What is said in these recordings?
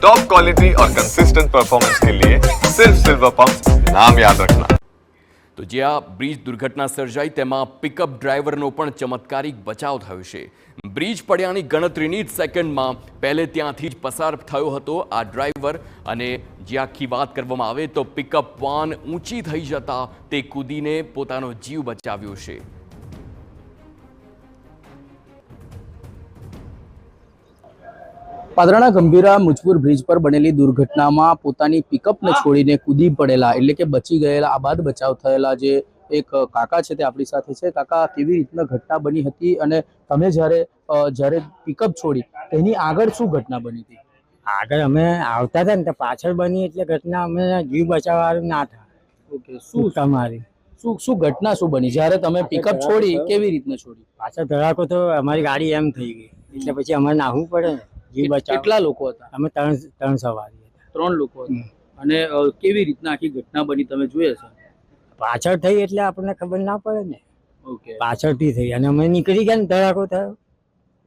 Top quality और consistent performance के लिए सिर्फ सिल्वर पंप नाम याद रखना। તો જે આ બ્રિજ દુર્ઘટના સર્જાઈ તેમાં પિકઅપ ડ્રાઈવરનો પણ ચમત્કારિક બચાવ થયો છે। બ્રિજ પડ્યાની ગણતરીની જ સેકન્ડમાં પહેલે ત્યાંથી જ પસાર થયો હતો આ ડ્રાઈવર, અને જે આખી વાત કરવામાં આવે તો પિકઅપ વાન ઊંચી થઈ જતા તે કૂદીને પોતાનો જીવ બચાવ્યો છે। પાદરાના ગંભીરા મુજપુર બ્રિજ પર બનેલી દુર્ઘટનામાં પોતાની પિકઅપને છોડીને કૂદી પડેલા એટલે કે બચી ગયેલા આબાદ બચાવ થયેલા જે એક કાકા છે તે આપણી સાથે છે। કાકા, કેવી રીતના ઘટના બની હતી અને તમે જ્યારે પિકઅપ છોડી તેની આગળ શું ઘટના બની હતી? આગળ અમે આવતા હતા ને તો પાછળ બની એટલે ઘટના અમે જીવ બચાવવાનું ના થાય। ઓકે, શું તમારી શું ઘટના શું બની જ્યારે તમે પિકઅપ છોડી? કેવી રીતના છોડી? પાછળ ધડાકો તો અમારી ગાડી એમ થઈ ગઈ એટલે પછી અમારે નાહવું પડે ને જીવ બચાવ। કેટલા લોકો હતા? અમે ત્રણ સવારી હતા। 3 લોકો હતા। અને કેવી રીતના આખી ઘટના બની તમે જોયે છે? પાછળ થઈ એટલે આપણને ખબર ના પડે ને। ઓકે, પાછળથી થઈ અને અમે નીકળી ગયા ને ધડાકો થયો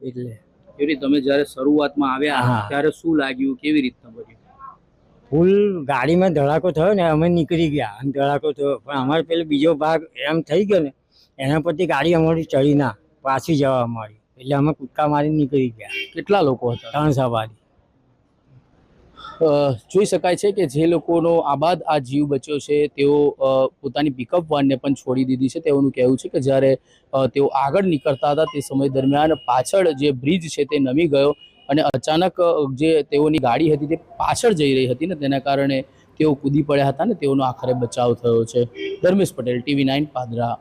એટલે એવી તમે જ્યારે શરૂઆતમાં આવ્યા હા। ત્યારે શું લાગ્યું? કેવી રીતના બન્યું? ફૂલ ગાડીમાં ધડાકો થયો ને અમે નીકળી ગયા અને ધડાકો થયો, પણ અમારે પેલો બીજો ભાગ એમ થઈ ગયો ને એના પરથી ગાડી અમારી ચડી ના પાછી જવા મળી એટલે અમે કૂદકા મારી નીકળી ગયા। કેટલા લોકો હતા? 3 સવારી। જોઈ શકાય છે કે જે લોકોનો આબાદ આ જીવ બચ્યો છે તેઓ પોતાની પિકઅપ વાનને પણ છોડી દીધી છે। તેઓનું કહેવું છે કે જ્યારે તેઓ આગળ નીકળતા હતા તે સમય દરમિયાન પાછળ જે બ્રિજ છે તે નમી ગયો અને અચાનક જે તેઓની ગાડી હતી તે પાછળ જઈ રહી હતી ને તેના કારણે તેઓ કૂદી પડ્યા હતા ને તેઓનો આખરે બચાવ થયો છે। ધર્મેશ પટેલ, TV9 પાદરા।